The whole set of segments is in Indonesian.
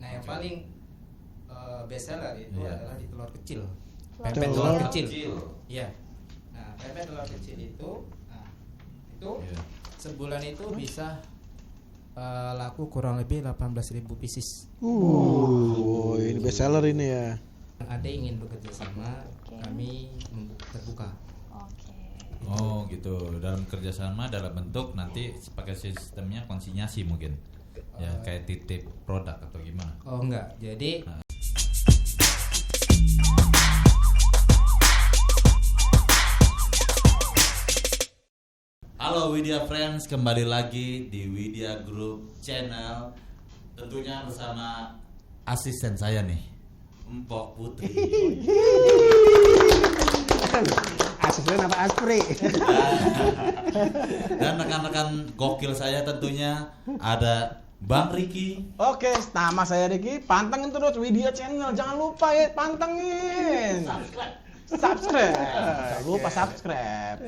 Nah, yang paling best seller itu adalah di telur kecil. Pempek Pempek telur telur kecil. kecil. Iya. Nah, pempek telur kecil itu sebulan itu bisa laku kurang lebih 18.000 pieces. Ini best seller ini ya. Yang ada ingin bekerja sama, kami terbuka. Oh gitu, dalam kerjasama dalam bentuk nanti pakai sistemnya konsinyasi mungkin, ya kayak titip produk atau gimana? Oh enggak, jadi Halo Widya Friends, kembali lagi di Widya Group Channel, tentunya bersama asisten saya nih, Mpok Putri. Asisten apa Aspri? Dan rekan-rekan gokil saya tentunya ada Bang Riki. Oke, nama saya Riki. Pantengin terus Widya Channel. Jangan lupa ya, pantengin. Subscribe. Jangan lupa subscribe.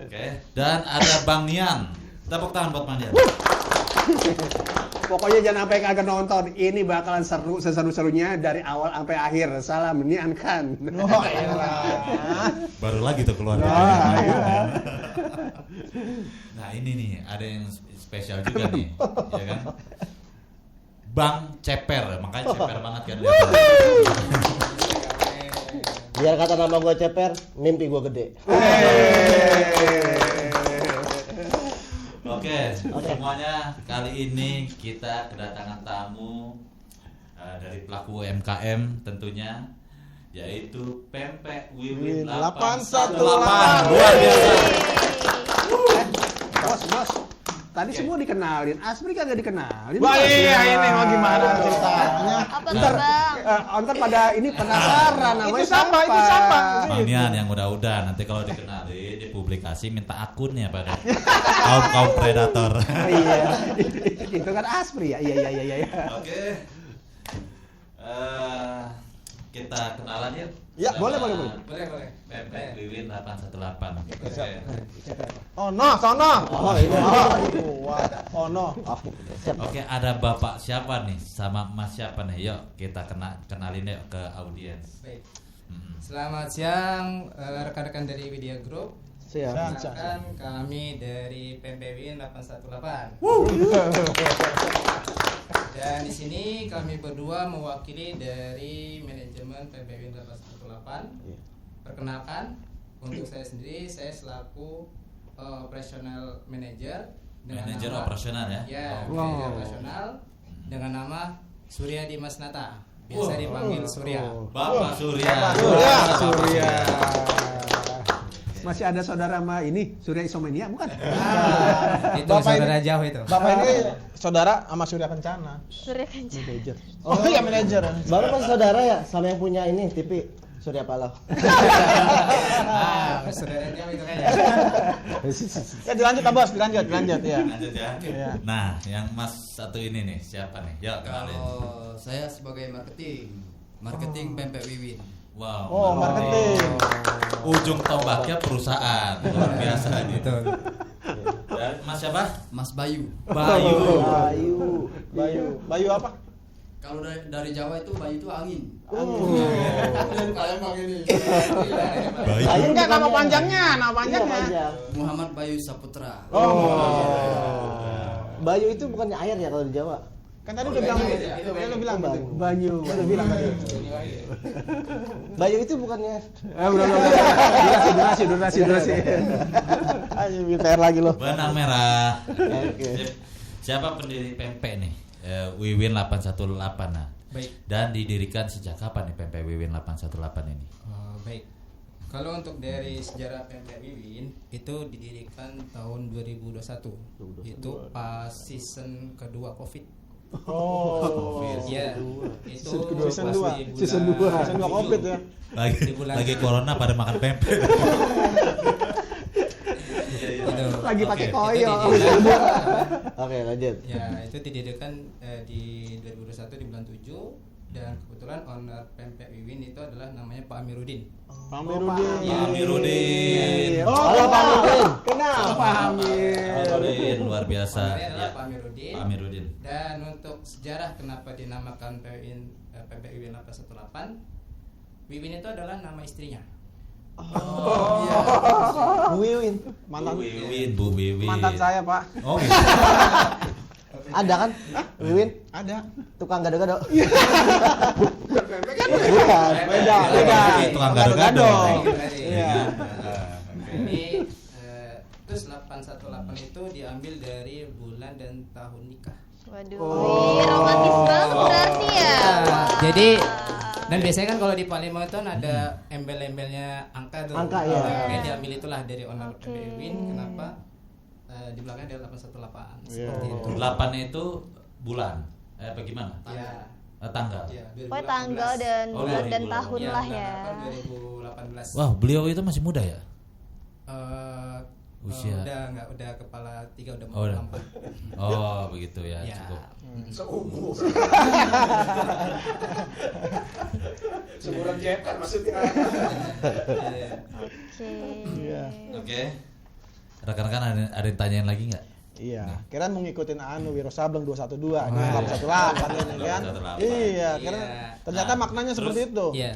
Oke. Dan ada Bang Nian. Tepuk tangan buat Bang Nian. Pokoknya jangan sampai kagak nonton. Ini bakalan seru, seseru-serunya dari awal sampai akhir. Salam Nian kan. Oh, iyalah. Baru lagi tuh keluar. iya. Nah ini nih ada yang spesial juga nih, ya kan? Bang Ceper, makanya ceper banget kan. Biar kata nama gue Ceper, mimpi gue gede. Oke, semuanya kali ini kita kedatangan tamu dari pelaku UMKM tentunya, yaitu Pempek Wiwin 818. 818. Luar biasa. Bos. Tadi semua dikenalin. Aspri kagak dikenalin. Wah, iya ini mau gimana ceritanya? Apa Ntar, Bang? ntar pada ini penasaran namanya Itu siapa? Bang Nian yang udah-udah nanti kalau dikenali dipublikasi minta akunnya pada kaum predator. Iya. Itu kan Aspri ya. Iya. Oke. Kita kenalan yuk. Ya, Sama boleh. boleh. Pempek Wiwin 818. Oke. Oh no, sono. Oh ini. Oh no. Oke, ada Bapak siapa nih sama Mas siapa nih? Yuk kita kenalin yuk ke audiens. Baik. Selamat siang rekan-rekan dari Widya Group. Siap. Silakan kami dari Pempek Wiwin 818. Dan di sini kami berdua mewakili dari manajemen Pempek Wiwin 818. Perkenalkan, untuk saya sendiri saya selaku operational manager dengan Manajer nama, operasional ya? Ya, Oh. manajer operasional dengan nama Surya Dimas Nata. Biasa dipanggil Surya. Bapak Surya. Surya. Masih ada saudara sama ini Surya Isomania bukan? Itu Bapak saudara jauh itu. Bapak ini saudara sama Surya Kencana. Surya Kencana. Oh iya manajer. Baru pas saudara ya sama yang punya ini TV Surya Paloh. Saudara jauh itu kayaknya. Ya dilanjut Bos, dilanjut ya. Lanjut ya. Iya. Nah, yang Mas satu ini nih siapa nih? Yuk kenalin. Kalau saya sebagai marketing Pempek Wiwin. Wow. Oh, marketing. Ujung tombaknya perusahaan. Luar biasa gitu. Dan Mas siapa? Mas Bayu. Bayu apa? Kalau dari Jawa itu Bayu itu angin. Palembang ini. Bayu. Enggak nama panjangnya. Muhammad Bayu Saputra. Bayu itu bukannya air ya kalau di Jawa? Kan tadi udah bilang gitu. Lu bilang gitu. Banyu. Udah bilang tadi. Bayu itu bukannya Udah. Durasi. Ayo PR lagi lo. Benang merah. Oke. Siapa pendiri Pempek nih? Wiwin 818. Nah. Baik. Dan didirikan sejak kapan nih Pempek Wiwin 818 ini? Baik. Kalau untuk dari sejarah Pempek Wiwin itu didirikan tahun 2021. Itu pas season kedua Covid. Oh. Iya. Itu Season pas 2. di bulan- Season 2 Covid ya. Lagi Di bulan- lagi corona pada makan pempek. Itu. Lagi pakai Oke. koyo. Oke, lanjut. Ya, itu didirikan di 2021 di bulan 7 Dan kebetulan owner pempek Wiwin itu adalah namanya Pak Amiruddin. Amiruddin. Halo Pak Amiruddin. Kenapa Amiruddin luar biasa. Ownernya adalah Ya. Pak Amiruddin. Pak Amiruddin. Dan untuk sejarah kenapa dinamakan pempek Wiwin 818, Wiwin itu adalah nama istrinya. Bu Wiwin. Mantan Bu Wiwin. mantan saya, Pak. Oh gitu. Ada kan? Wiwin? Ada. Tukang gado-gado. Bukan. Beda. Tukang gado-gado. Iya. Ini terus 818 itu diambil dari bulan dan tahun nikah. Waduh, wih, romantis banget berarti ya. Wah. Jadi dan biasanya kan kalau di Palembang itu ada embel-embelnya angka tuh. Angka, ya. Kayak diambil itulah dari owner Oke. PBB Wiwin. Kenapa di belakangnya ada 818 seperti itu. 8 itu bulan. Bagaimana? Ya. Tanggal. Ya, Pokoknya tanggal dan Oh, bulan dan 2018. tahun lah ya. 2018. Wah, beliau itu masih muda ya? Usia. Udah kepala 3 udah Oh, mau udah. 4. Oh, begitu ya, Ya. cukup. Seumur. Seumuran Jepan maksudnya. Oke. Iya. Oke. Rekan-rekan ada yang tanyain lagi nggak? Iya, kira mau ngikutin Wiro Sableng 212, ini iya. 818 ini kan. 818. Iya, kira Iya. ternyata Nah, maknanya terus- seperti itu. Iya.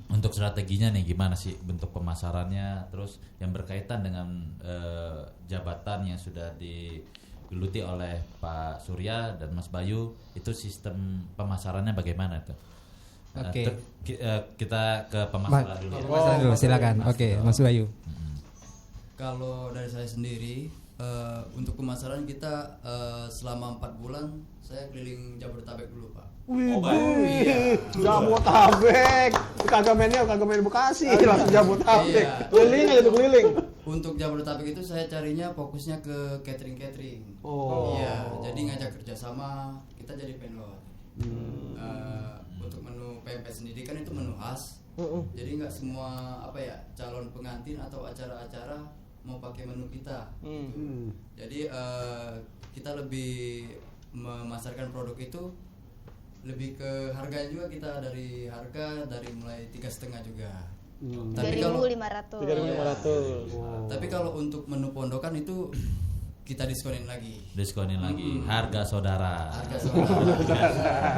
Untuk strateginya nih gimana sih bentuk pemasarannya, terus yang berkaitan dengan jabatan yang sudah digeluti oleh Pak Surya dan Mas Bayu, itu sistem pemasarannya bagaimana tuh? Oke. Kita ke pemasaran dulu. Pemasaran dulu, silakan. Oke, Mas Bayu. Kalau dari saya sendiri untuk pemasaran kita selama 4 bulan saya keliling Jabodetabek dulu, Pak. Jabodetabek. Kagak main Bekasi, langsung Jabodetabek. Iya. Keliling aja tuh keliling. Untuk Jabodetabek itu saya carinya fokusnya ke catering. Oh. Iya, jadi ngajak kerjasama, kita jadi vendor. Untuk menu pempek sendiri kan itu menu khas. Jadi nggak semua calon pengantin atau acara-acara mau pakai menu kita. Jadi kita lebih memasarkan produk itu lebih ke harga juga, kita dari harga dari mulai 3,5 juga. Tapi kalau 3.500. 3.500. tapi kalau untuk menu pondokan itu kita diskonin lagi. Diskonin lagi harga saudara. Harga saudara.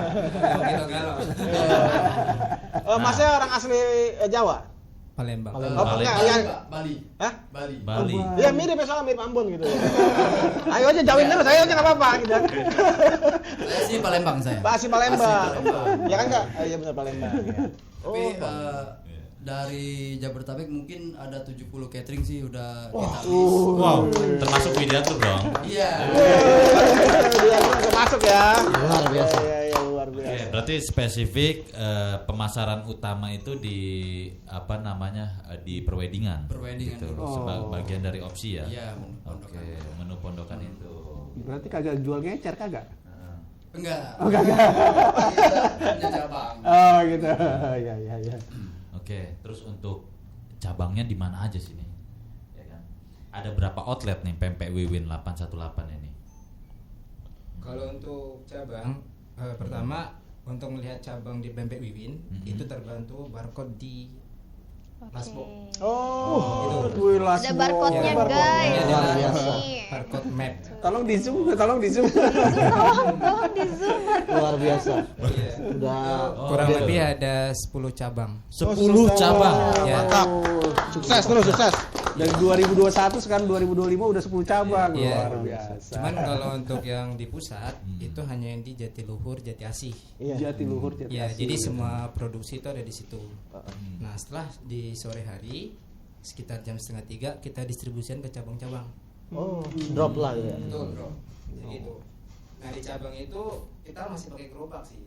Gitu galau. Masnya orang asli Jawa? Palembang. Oh, Bali. enggak, ya. Bali. Hah? Bali. Bali. Ya mirip ya, soalnya mirip Ambon gitu. Ayo aja jauhin terus, ayo aja nggak apa-apa gitu. Saya sih Palembang saya. Asli Palembang. Asli Palembang. Ya kan enggak? Iya benar Palembang. Ya. Tapi dari Jabodetabek mungkin ada 70 catering sih udah kita list. Wow, termasuk Widiatur dong. Iya. Dia udah masuk ya. Luar biasa. Iya, luar Oke, biasa. berarti spesifik pemasaran utama itu di di perweddingan. Perweddingan gitu. dulu. Bagian dari opsi ya. Iya, Oke, menu pondokan itu. Berarti kagak jual ngecer kagak? Enggak. Oh, kagak. Kita punya cabang. Oh gitu. Ya. Oke, terus untuk cabangnya di mana aja sih nih? Ya kan? Ada berapa outlet nih pempek Wiwin 818 ini? Kalau untuk cabang, pertama untuk melihat cabang di pempek Wiwin itu terbantu barcode di Lasbo. Oh, Wih, Las Ada Bo. barcode-nya Ya, guys. ini adalah Nih. barcode map. Tolong di zoom. Tolong di zoom. Luar biasa. Iya. Udah Kurang udah- lebih ada 10 cabang. 10 cabang. Ya. mantap. Sukses terus, sukses. Dari 2021 sekarang 2025 udah 10 cabang. Iya. Luar biasa. Cuman kalau untuk yang di pusat itu hanya yang di Jatiluhur, Jati Asih. Iya. Jatiluhur, Jati Ya, Asih. jadi semua produksi itu ada di situ. Nah, setelah di sore hari sekitar jam 2:30 kita distribusikan ke cabang-cabang. Oh, drop lah ya. Betul, bro. Jadi itu. Nah, di cabang itu kita masih pakai gerobak sih.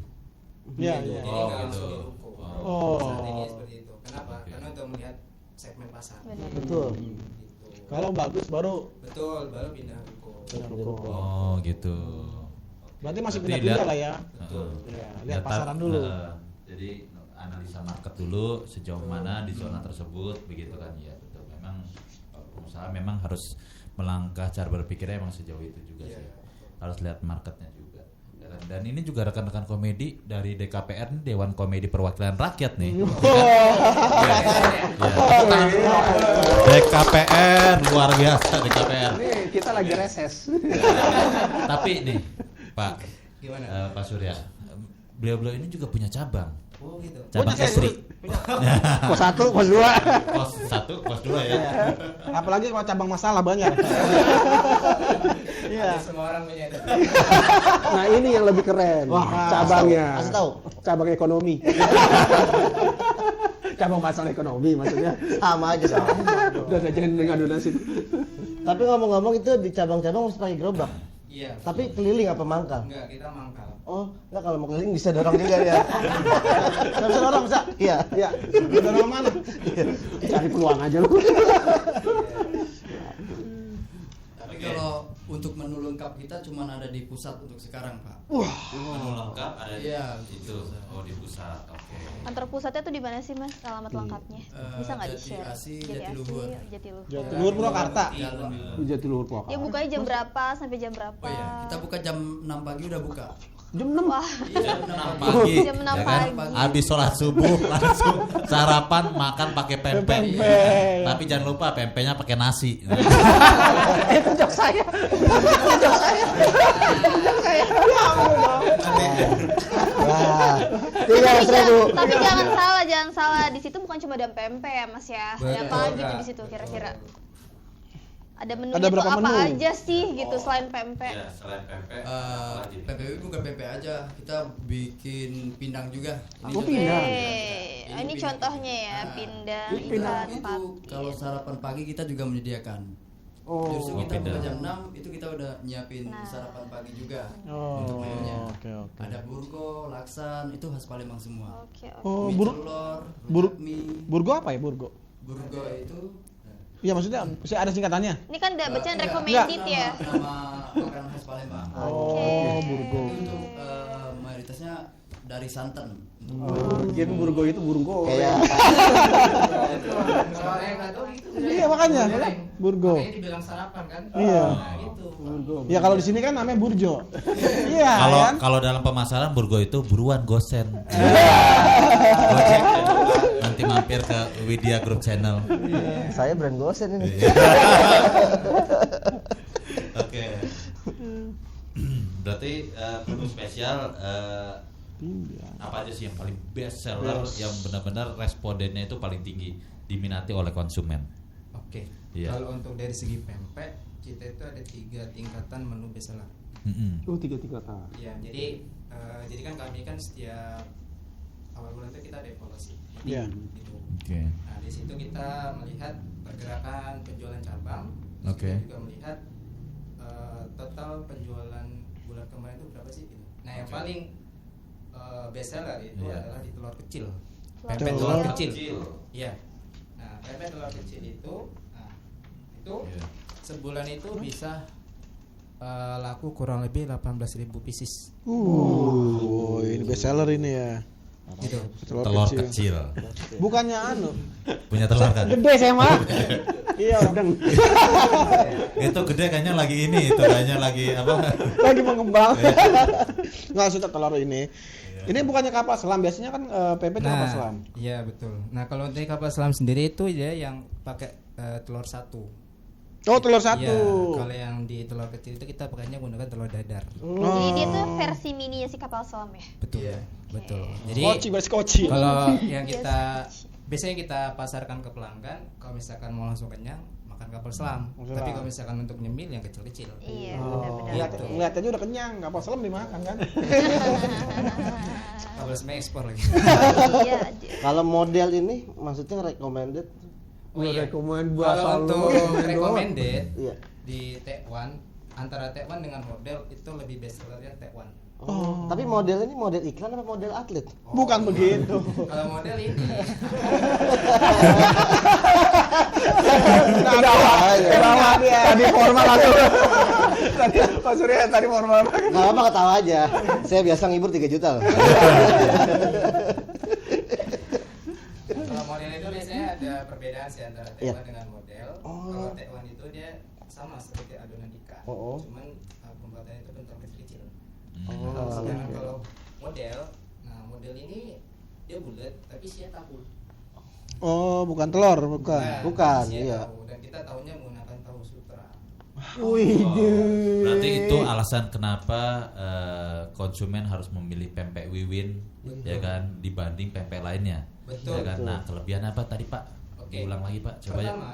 Iya, Gitu. iya. Jadi Oh, nggak gitu. langsung di ruko. Oh. Saat ini seperti itu. Kenapa? Karena untuk melihat segmen pasar. Benar. Betul. Gitu. Kalau bagus baru Betul, baru pindah ruko. Oh, gitu. berarti masih Berarti pindah-pindah lihat- lah ya. Heeh. Ya, lihat pasaran dulu. Jadi analisa market dulu sejauh mana di zona tersebut begitu kan ya, betul. Memang pengusaha memang harus melangkah cara berpikirnya emang sejauh itu juga Iya. sih. Harus lihat marketnya juga. Ya Dan ini juga rekan-rekan komedi dari DKPR, Dewan Komedi Perwakilan Rakyat nih. DKPR luar biasa DKPR. Nih, kita lagi reses. Tapi nih, Pak Gimana? Pak Surya, beliau-beliau ini juga punya cabang. Oh gitu. Cabang istri. Pos 1, pos 2. Pos 1, pos 2 ya. Apalagi kalau cabang masalah banyak. Iya. Semua orang punya itu. Nah, ini yang lebih keren. Wah, cabangnya. kasih tahu. Cabang ekonomi. Cabang masalah ekonomi maksudnya. Sama aja sama. Udah jangan dengan donasi. Tapi ngomong-ngomong itu di cabang-cabang mesti pakai gerobak. Iya. Tapi keliling apa mangkal? Enggak, kita mangkal. Oh, enggak kalau mau keliling bisa dorong juga ya. Bisa dorong bisa. Iya. Ya, Dorong mana? cari peluang aja lu. Tapi kalau untuk menu lengkap kita cuma ada di pusat untuk sekarang, Pak. Menu lengkap ada di Iya, itu. Oh, di pusat. Oke. Kantor pusatnya tuh di mana sih Mas? Alamat lengkapnya. Bisa nggak Jati di-share? Asih, Jatiluhur. Jatiluhur. Jatiluhur Purwakarta. Jalan. Jatiluhur Purwakarta. Ya bukanya jam berapa sampai jam berapa? Oh iya, kita buka jam 6 pagi udah buka. Jam 6. Wah, Iya, 6 pagi. Jam 6 ya kan? pagi. Habis sholat subuh langsung sarapan makan pakai pempek. Pempek. Tapi jangan lupa pempeknya pakai nasi. Itu jok saya. Itu jok saya. Wah. 300.000. Tapi jangan salah. Di situ bukan cuma ada pempek ya Mas ya. Ada apa Betul, gitu Kak. di situ kira-kira? Ada menunya Ada tuh berapa apa menu? aja sih gitu selain pempek? Ya, selain pempek. PPW bukan pempek aja, kita bikin pindang juga. Oh, Oke, pindang. ini contohnya ya pindang Pindang ikan itu patin. kalau sarapan pagi kita juga menyediakan. Oh, Justru kita buka pindang. jam 6 itu kita udah nyiapin Nah. sarapan pagi juga. Oh, Untuk menunya. oke oke. Ada burgo, laksan, itu khas Palembang semua. Oke, oke. Oh, Mie bur- telur, bur- rujak mie. Burgo apa ya Burgo? Burgo itu Iya maksudnya ada singkatannya. Ini kan udah bacaan enggak, recommended nama- ya. Nama makanan khas Palembang. Oh, Burgo. Ini untuk mayoritasnya dari santan. jadi burgo itu burgo. Kayak Kalau yang nggak tahu itu. Iya, makanya. Burgo. Makanya dibilang sarapan kan? Iya. Nah, gitu. Ya kalau di sini kan namanya burjo. Iya. Kalau kan? kalau dalam pemasaran burgo itu buruan gosen. Gojek. Nanti mampir ke Widya Group Channel. saya brand gosen ini. Oke. Berarti menu spesial apa aja sih yang paling best seller yang benar-benar respondennya itu paling tinggi diminati oleh konsumen? Oke. Iya. Kalau untuk dari segi pempek, kita itu ada 3 tingkatan menu bestseller. Oh, 3 tingkatan. Ya, jadi kan kami kan setiap awal bulan itu kita ada evaluasi. Iya. Gitu. Oke. Nah, di situ kita melihat pergerakan penjualan cabang. Terus Oke. Kita juga melihat total penjualan bulan kemarin itu berapa sih gitu. Nah, yang paling best seller itu Iya. adalah di telur kecil. Telur Pempek kecil. telur kecil. Iya. Nah, pempek telur kecil itu itu Iya. sebulan itu bisa laku kurang lebih 18.000 pieces. Ini best seller ini ya. Gitu. Telur kecil. Bukannya anu. Punya telur kan? Gede saya mah. Iya, sedang. Itu gede kayaknya lagi ini, itu kayaknya lagi apa? Lagi mengembang. Nggak sudah telur ini. Ini bukannya kapal selam, biasanya kan PP itu kapal selam. Iya betul. Nah kalau untuk kapal selam sendiri itu ya yang pakai telur satu. Oh, telur satu. Iya, kalau yang di telur kecil itu kita pakainya menggunakan telur dadar. Jadi dia tuh versi mininya si kapal selam ya. Betul. Betul. Jadi Koci, beres koci. kalau yang kita biasanya kita pasarkan ke pelanggan, kalau misalkan mau langsung kenyang makan kapal selam. Selam. Tapi kalau misalkan untuk nyemil yang kecil-kecil. Iya, Oh, benar-benar. lihat ngeliat aja udah kenyang, kapal selam dimakan kan. Kapal selam ekspor lagi. Iya. Kalau model ini maksudnya recommended. Rekomend bahasa Kalau untuk lu. recommended Iya. di T1 antara T1 dengan model itu lebih best sellernya T1. Oh. Tapi model ini model iklan apa model atlet? Bukan begitu. Kalau model ini Tadi formal aku. Tadi Pak Surya tadi formal banget. Nggak apa ketawa aja. Saya biasa ngibur 3 juta loh. kalau model itu biasanya ada perbedaan sih antara T1 Iya. dengan model. Oh. Kalau T1 itu dia sama seperti adonan ikan. Oh. Cuman pembuatannya itu bentuk kecil-kecil. Sedangkan kalau model ini dia bulat tapi isinya tahu. Oh, bukan telur, bukan. Bukan, isinya iya. tahu. Dan kita tahunya menggunakan tahu sutra. Berarti itu alasan kenapa konsumen harus memilih pempek Wiwin ya kan dibanding pempek lainnya. Betul. Ya kan? Nah, kelebihan apa tadi Pak? Oke. Diulang lagi Pak, coba ya. Pertama,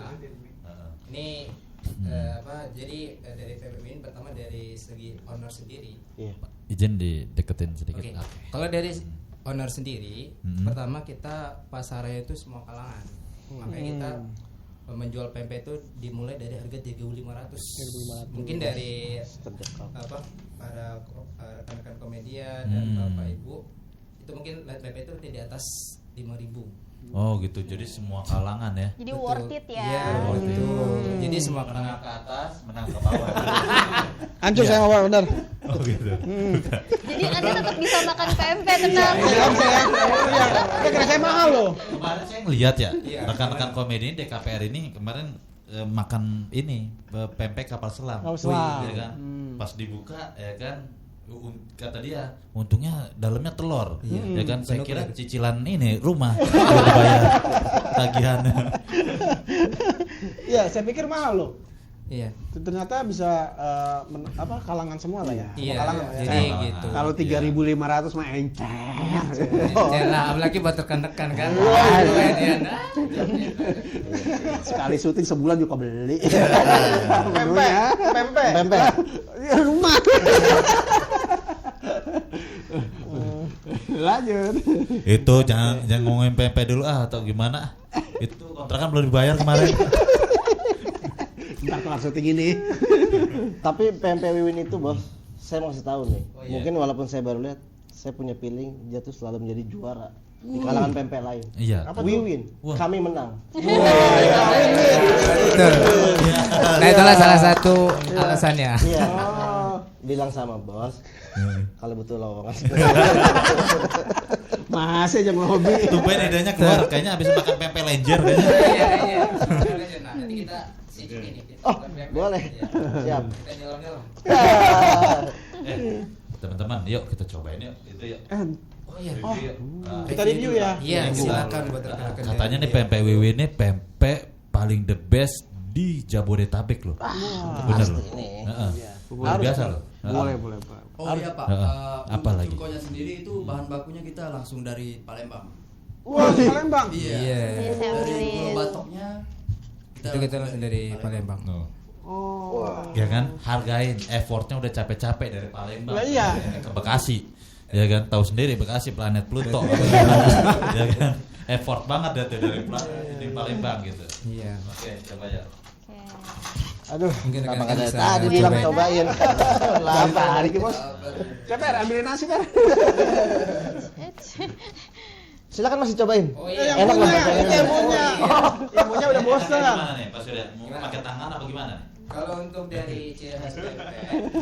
ini jadi dari PPWin pertama dari segi owner sendiri. Izin dideketin sedikit. Oke. Oke. Kalau dari owner sendiri, pertama kita pasarnya itu semua kalangan. Makanya kita menjual pempek itu dimulai dari harga 3.500. Mungkin dari para rekan-rekan komedian dan Bapak Ibu itu mungkin pempek itu di atas 5.000. Oh gitu, jadi semua kalangan ya. Jadi worth it ya. Iya, betul. Jadi semua menengah kalangan. ke atas, menengah ke bawah. Hancur saya mau benar. Oh gitu. Jadi Anda tetap bisa makan pempek, tenang. Iya, kira saya mahal loh. Kemarin saya ngeliat ya, Iya. rekan-rekan komedi DKPR ini kemarin makan ini pempek kapal selam. Kapal selam. Ya kan? Pas dibuka ya kan kata dia untungnya dalamnya telur ya kan saya kira cicilan ini rumah udah bayar tagihannya. Iya, saya pikir mahal loh. Iya. Ternyata bisa kalangan semua lah ya. Iya. Kalangan lah ya. Jadi gitu. Kalau 3.500 mah encer. Ya lah, apalagi buat rekan-rekan kan. Sekali syuting sebulan juga beli. Pempek. Ya rumah. Lanjut. Itu jangan ngomongin pempek dulu atau gimana? Itu kontrakan belum dibayar kemarin. Ntar kelar syuting ini. Tapi pempek Wiwin itu bos, saya mau kasih tahu nih. Oh, iya. Mungkin walaupun saya baru lihat, saya punya feeling dia tuh selalu menjadi juara di kalangan pempek lain. Iya. Wiwin, Wah. kami menang. Betul. Nah, itulah salah satu alasannya. Iya. Bilang sama bos, kalau butuh lowongan. Masih aja mau hobi. Tumben idenya keluar, kayaknya habis makan pempek lenjer kayaknya. Iya. Nah, nanti kita sini nih. Oh, boleh. Siap. Kita nyelom-nyelom. Teman-teman, yuk kita cobain yuk. Itu yuk. Oh iya. Review yuk. Nah, Kita review ya. Iya, silakan buat rekan-rekan. katanya nih pempek Wiwin ini pempek paling the best di Jabodetabek loh. Bener loh. Heeh. Luar biasa loh. Boleh. Oh iya Pak, Apa untuk lagi? cukonya sendiri itu bahan bakunya kita langsung dari Palembang. Wah, di Palembang. Iya. Iya. Dari bulu batoknya Itu kita langsung dari Palembang. Ya kan, hargain effortnya udah capek-capek dari Palembang. Lah iya. Ke Bekasi. Ya kan, tahu sendiri Bekasi planet Pluto. Ya kan, effort banget dari Palembang gitu. Iya. Oke, coba ya. Aduh, Mungkin kenapa rekan-rekan ada bisa tadi bilang cobain. cobain. Lapar hari ini bos. Ceper ambilin nasi per. Silakan masih cobain. Oh Yang iya. Enak lah punya, pempeknya. yang punya. Yang punya udah bosan. Gimana nih, Pak Surya? Mau pakai tangan apa gimana nih? Kalau untuk dari ciri khas pempek,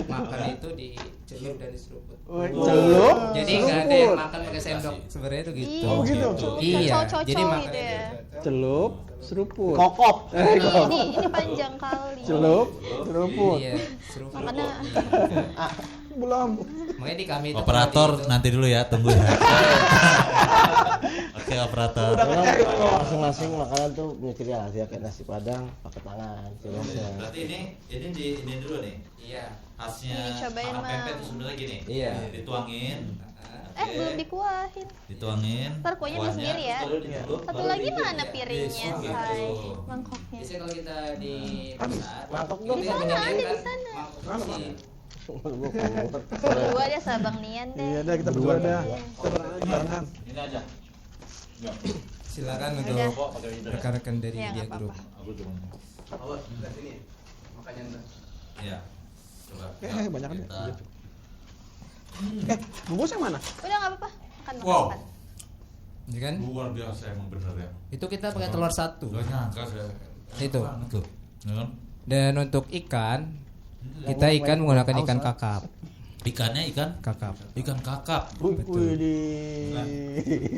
makan itu dicelup dan diseruput. Celup. Jadi nggak ada yang makan pakai sendok. Sebenarnya itu gitu. Oh, gitu. Iya. Cocok-cocok Jadi gitu makannya ya. Celup, seruput. Kokop. Ini panjang kali. Celup, seruput. Iya, seruput. Makanya Belum. Makanya di kami itu Operator kalau di itu- nanti dulu ya, tunggu ya. Oke, operator. Memang masing-masing makanan tuh punya ciri khas ya, kayak nasi padang pakai tangan, silosnya. Berarti ini dulu nih. Iya. Khasnya Ini cobain, makan pempek Mang. itu sebenarnya gini. Iya. Dituangin. belum dikuahin. Dituangin. Ntar kuahnya beli sendiri ya. terus ditutup, Satu baru lagi dibikin. mana piringnya, Gitu. say? Mangkoknya. Biasanya kalau kita di pasar, Mangkok itu dong. yang Di sana, ada di menyediakan sana. mangkok besi. Berdua deh sabang Nian deh. Iya dah kita berdua dah. Kita barengan. Ini aja. Silakan untuk rekan-rekan dari Ya, Media nggak Group. Aku cuma. Iya. Coba. Banyak kan. Kita- Bungkus yang mana? Udah nggak apa-apa. Makan Wow. makan. Ini kan Luar biasa emang bener ya. itu kita pakai telur satu. Gak nyangka saya. Itu. Banget loh. Ya kan? Dan untuk ikan, kita ikan menggunakan ikan kakap. Ikannya ikan Kakap. ikan kakap. Wih di.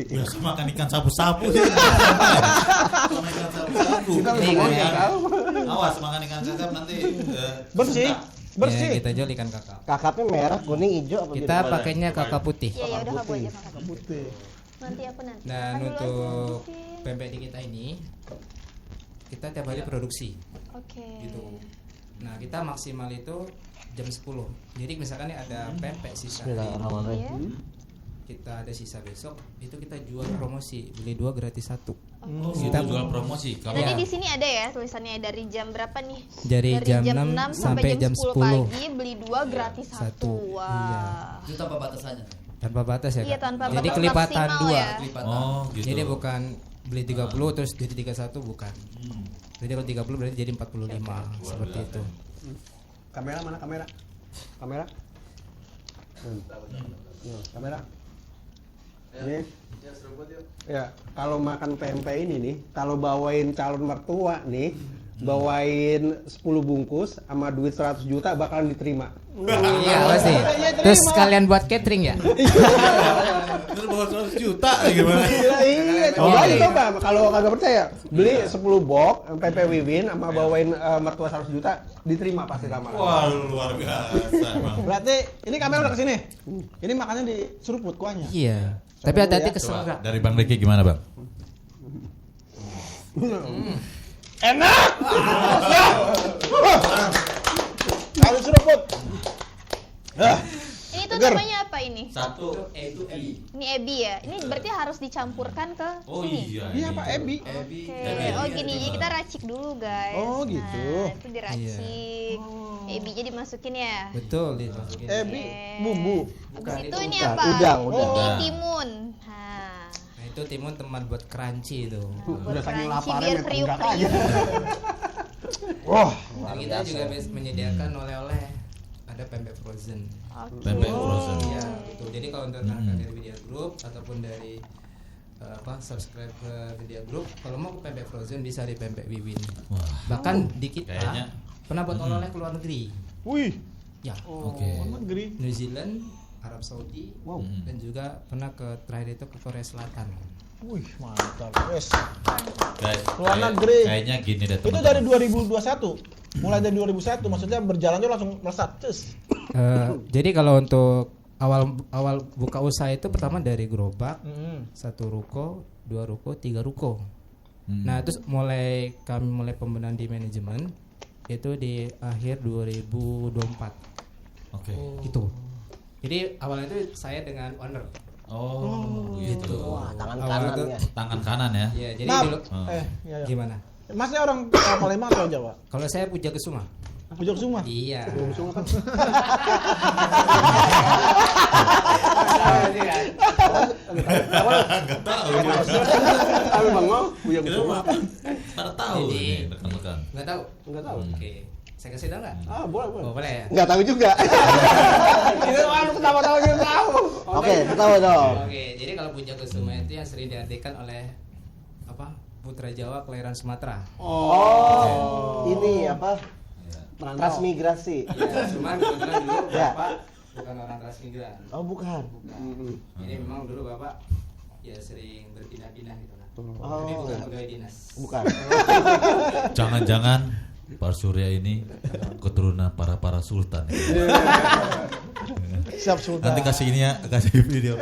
Biasa makan ikan sapu-sapu sih. Makan ikan sapu-sapu. Kita Ini ngomong kan ya, Awas makan ikan kakap nanti Bersih. Bersih. Ya, kita jual ikan kakap. Kakapnya merah, kuning, hijau apa Kita pakainya kakap putih. Iya, ya udah kamu aja makan. Putih. Nanti aku nanti. Dan Makan dulu untuk aja, mungkin. pempek di kita ini, kita tiap hari produksi. Oke. Gitu. Nah, kita maksimal itu jam 10. Jadi misalkan nih ada pempek sisa hari ini, Bismillahirrahmanirrahim. kita ada sisa besok, itu kita jual promosi, beli 2 gratis 1. Oh, Kita jual promosi. Kalau Nanti Ya. di sini ada ya tulisannya dari jam berapa nih? Dari jam 6 sampai jam 10 pagi beli 2 gratis 1. Satu. Wah. Itu tanpa batasannya. tanpa batas ya, Iya, Kak? tanpa Jadi batas kelipatan maksimal 2. ya. Kelipatan. Oh, gitu. Jadi bukan beli 30 terus jadi 31, bukan. Jadi kalau 30 berarti jadi 45 seperti itu. Kamera mana kamera? Kamera? Kamera? Ini. Ya, kalau makan pempek ini nih, kalau bawain calon mertua nih, bawain 10 bungkus sama duit 100 juta bakalan diterima. Iya pasti. Terus sekalian buat catering ya? terus bawa 100 juta gimana? Iya, coba aja coba. Kalau kagak percaya, beli 10 box pempek Wiwin sama bawain mertua 100 juta diterima pasti lama-lama. Wah, luar biasa emang. Berarti ini kamera udah kesini. Ini makannya diseruput kuahnya. Iya. Tapi hati-hati kesel Coba, nggak? dari Bang Deki gimana, Bang? Harus seruput. Ini tuh namanya apa ini? Satu. Ini ebi ya. Ini berarti harus dicampurkan ke Oh sini. iya. Ini apa Ebi? Oke. Oh gini, jadi kita racik dulu guys. Oh, gitu. Nah, itu diracik. Ebinya dimasukin ya. Betul dimasukin. Ebi bumbu. Habis itu ini Bukan, apa? udang. Ini timun. Nah, Nah itu timun teman buat crunchy itu. Udah saking crunchy laparnya biar main tenggak aja. kriuk-kriuk. Wah, Dan kita juga menyediakan oleh-oleh, ada pempek frozen. Oke. Pempek frozen. Iya, betul. Jadi kalau untuk rekan dari Media Group ataupun dari subscribe ke Media Group, kalau mau ke pempek frozen bisa di pempek Wiwin. Wah. Bahkan di kita Kayaknya- pernah buat oleh-oleh ke luar negeri. wih, Ya, Oke. negeri. New Zealand, Arab Saudi, dan juga pernah ke terakhir itu ke Korea Selatan. Wih, mantap. Wes. Luar Kayak- negeri. Kayaknya gini deh, Itu teman-teman. dari 2021. Mulai dari 2001, maksudnya berjalan tuh langsung melesat. Cus. Jadi kalau untuk awal buka usaha itu pertama dari gerobak, 1 ruko, 2 ruko, 3 ruko. Nah, terus kami mulai pembenahan di manajemen itu di akhir 2024. Oke. Itu. Jadi awalnya itu saya dengan owner. Oh, gitu. Wah, tangan Awalnya kanan tuh- ya. Tangan kanan ya. Iya, jadi Maaf. dulu Iya, iya. gimana? Masnya orang Palembang atau Jawa? Kalau saya Puja Kesuma. Pujuk semua. Iya. Enggak tahu. Tapi Bang mau punya Kita semua. pada tahu Jadi- ini rekan-rekan. Enggak tahu? Enggak tahu. Oke. Saya kasih tahu enggak? Ah, boleh, boleh. Oh, boleh ya? Enggak tahu juga. Ini orang ketawa-tawa gitu tahu. Oke, tahu dong. Oke, jadi kalau Puja Kesuma itu yang sering diartikan oleh Putra Jawa kelahiran Sumatera. Oh, ini apa? Iya. Transmigrasi. Ya, cuman kebetulan dulu Ya. Bapak bukan orang transmigran. Oh, bukan. Jadi memang dulu Bapak ya sering berpindah-pindah gitu lah. Oh. Tapi bukan pegawai dinas. Bukan. Jangan-jangan Pak Surya ini keturunan para sultan. Siap Sultan. Nanti kasih ini ya, kasih video.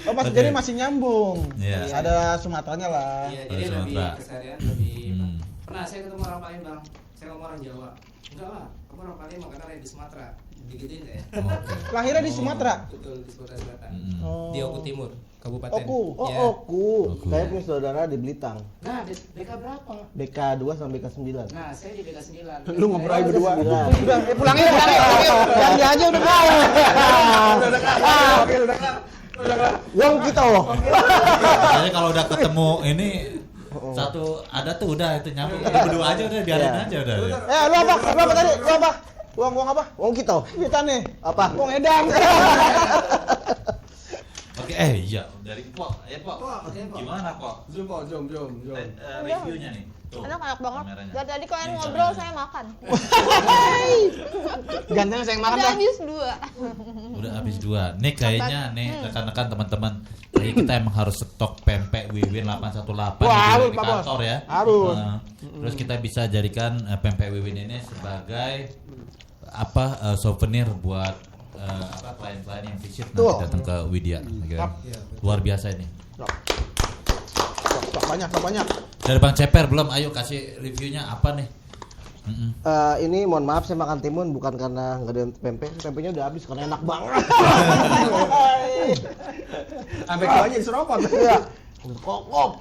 Oh, Oke. jadi masih nyambung. Iya. Ada Sumateranya lah. Iya, Oh, jadi lebih Sumatera. keseharian lebih Hmm. pernah saya ketemu orang Palembang, saya ngomong orang Jawa. Enggak lah, kamu orang Palembang karena lahir di Sumatera. Digituin saya. Oke. Lahirnya di Sumatera. Betul di Sumatera Selatan. Hmm. Oh. Di Oku Timur, Kabupaten. Oku. Oh, Ya. Oku. Saya punya saudara di Blitar. Nah, BK berapa? BK 2 sampai BK 9. Nah, saya di BK 9. Lu ngobrol aja berdua. Udah. Udah, pulangin. Yang dia aja udah tahu. Yang kita loh. Biasanya kalau udah ketemu ini satu ada tuh udah itu nyambung. Itu berdua aja udah biarin Iya. aja udah. Lu apa? Lu apa tadi? Lu apa? Uang apa? Uang kita. Kita nih. Apa? Uang edang. Oke, Iya dari Pok. Ayo Pok. Gimana Pok? Jom. Reviewnya nih. Tuh, Enak banget. kameranya. Dari tadi kalian Ini ngobrol, kameranya. saya makan. Ganteng saya yang makan Udah dah. habis 2. Udah habis 2. Nih kayaknya nih rekan-rekan teman-teman, kayak kita emang harus stok pempek Wiwin 818 Wah, di harus, Pak Bos. kantor ya. Harus. Terus kita bisa jadikan pempek Wiwin ini sebagai souvenir buat klien-klien yang visit nanti datang ke Widya. Luar biasa ini. Stok banyak. Dari Bang Ceper belum? Ayo kasih reviewnya apa nih? Ini mohon maaf saya makan timun bukan karena nggak ada pempek, pempeknya udah habis karena enak banget. Sampai kuahnya diseropot. Iya. Kokop.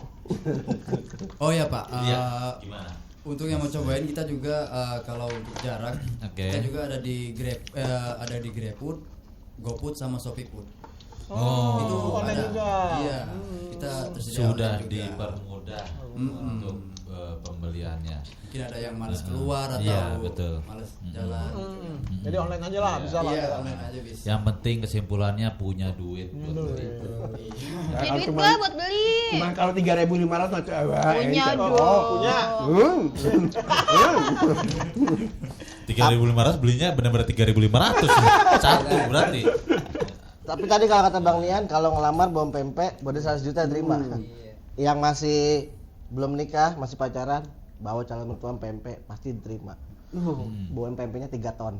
Oh ya Pak, Gimana? untuk yang mau cobain kita juga kalau untuk jarak Oke. kita juga ada di GrabFood, GoFood sama ShopeeFood. Itu online ada. juga. Iya, kita tersedia Sudah online juga. dipermudah untuk pembeliannya. Mungkin ada yang malas keluar atau Iya, betul. malas jalan. Jadi online aja lah, bisa lah. Iya, online aja bisa. Yang penting kesimpulannya punya duit buat beli. Punya duit gak buat beli? Cuman kalau 3.500 Punya dong. Punya. 3.500 belinya benar-benar 3.500 satu berarti. Tapi tadi kalau kata Bang Nian, kalau ngelamar bom pempek, boleh 100 juta terima. Yang masih belum nikah, masih pacaran, bawa calon mertua pempek pasti diterima. Bawa pempeknya 3 ton.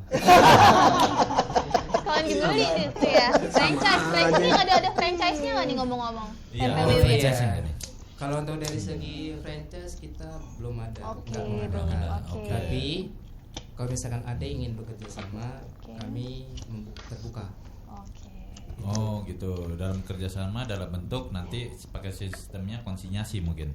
Kalian dibeli itu ya. Franchise-nya nggak ada franchise-nya nggak nih ngomong-ngomong? Iya, Pempek ada Wiwin. franchise-nya nggak nih? Kalau untuk dari segi franchise kita belum ada. Oke, nggak belum mengadakan. ada. Oke. Tapi kalau misalkan ada yang ingin bekerja sama, Oke. kami terbuka. Oke. Oh gitu. Dalam kerjasama dalam bentuk nanti pakai sistemnya konsinyasi mungkin.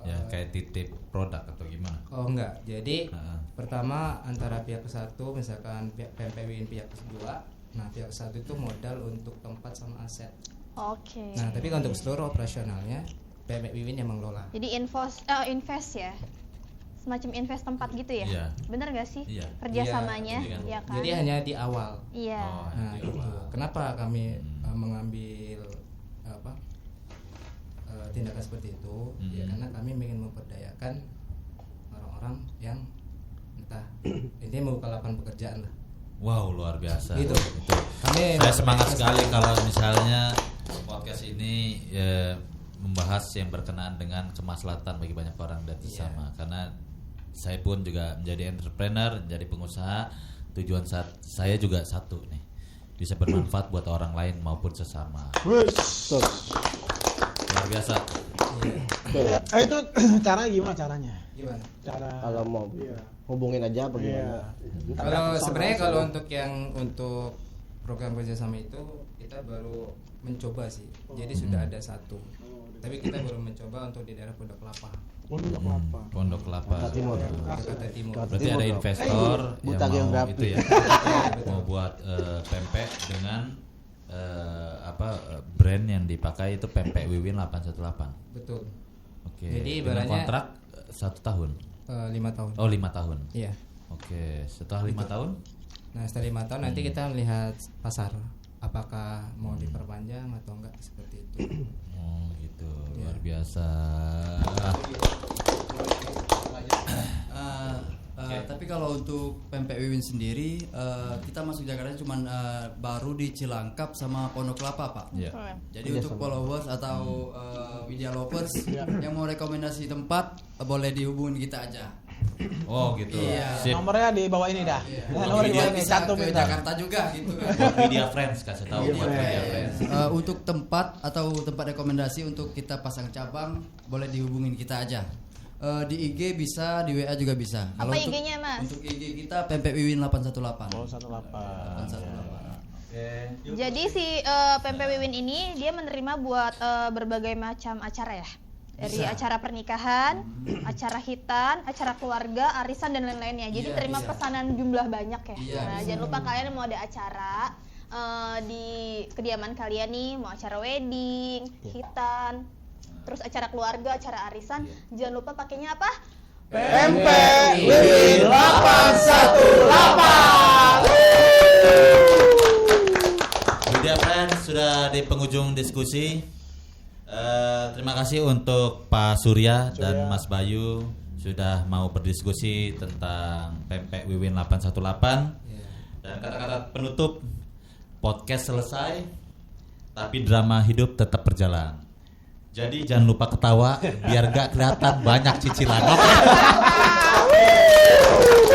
Ya kayak titip produk atau gimana? Oh enggak. Jadi Heeh. pertama antara pihak satu misalkan pihak pempek Wiwin pihak kedua. Nah pihak satu itu modal untuk tempat sama aset. Oke. Nah tapi kalau untuk seluruh operasionalnya pempek Wiwin yang mengelola. Jadi invest ya. Semacam invest tempat gitu ya? Iya. Bener gak sih? Iya. Kerjasamanya, Iya, ya kan? Jadi hanya di awal. Iya. Oh, Nah di itu. awal. Kenapa kami mengambil tindakan seperti itu? Ya karena kami ingin memperdayakan orang-orang yang entah intinya membuka lapangan pekerjaan lah. Wow, luar biasa. Gitu. Itu. Kami Saya semangat sekali kalau misalnya podcast ini membahas yang berkenaan dengan kemaslahatan bagi banyak orang dan sesama. Karena saya pun juga menjadi entrepreneur, menjadi pengusaha. Tujuan saya juga satu nih, bisa bermanfaat buat orang lain maupun sesama. Luar biasa. Itu caranya gimana caranya? Gimana? Cara Kalau mau hubungin aja bagaimana? Kalau sebenarnya kalau untuk program kerjasama itu kita baru mencoba sih. Jadi sudah ada satu. Tapi kita baru mencoba untuk di daerah Pondok Kelapa. Pondok Kelapa. Pondok Kelapa. Timur. Jakarta Timur. Berarti ada investor buta yang mau geografi. itu ya, mau buat pempek dengan brand yang dipakai itu pempek Wiwin 818. Betul. Oke. Jadi Dengan ibaratnya- kontrak 1 tahun. 5 tahun. Oh 5 tahun. Iya. Oke. Setelah 5 tahun, Nah setelah 5 tahun nanti kita melihat pasar apakah mau diperpanjang atau enggak seperti itu. oh gitu, luar biasa. Tapi kalau untuk pempek Wiwin sendiri, kita masuk Jakarta cuman baru di Cilangkap sama Pondok Kelapa Pak. Iya. Jadi untuk followers atau Widya lovers yang mau rekomendasi tempat, boleh dihubungin kita aja. Oh gitu. Iya. Sip. Nomornya di bawah ini dah. Nomornya di bawah ini Bisa cantumin ke dah. Jakarta juga gitu kan. Buat Media Friends kasih tahu buat Media Friends. Untuk tempat atau tempat rekomendasi untuk kita pasang cabang, boleh dihubungin kita aja. Di IG bisa, di WA juga bisa. Apa Kalau untuk- IG-nya, Mas? Untuk IG kita pempek Wiwin 818. Oh, 18. 818. Jadi si pempek Wiwin ini dia menerima buat berbagai macam acara ya. Dari Bisa. acara pernikahan, acara hitan, acara keluarga, arisan dan lain-lainnya. Jadi Iya, terima bisa. pesanan jumlah banyak ya. Iya, Nah, bisa. jangan lupa kalian mau ada acara di kediaman kalian nih, mau acara wedding, hitan, terus acara keluarga, acara arisan, jangan lupa pakainya apa? Pempek Wiwin 818. Media Friends sudah di penghujung diskusi. Terima kasih untuk Pak Surya dan Mas Bayu sudah mau berdiskusi tentang pempek Wiwin 818. Dan kata-kata penutup, podcast selesai, tapi drama hidup tetap berjalan. Jadi jangan lupa ketawa biar gak kelihatan banyak cicilan.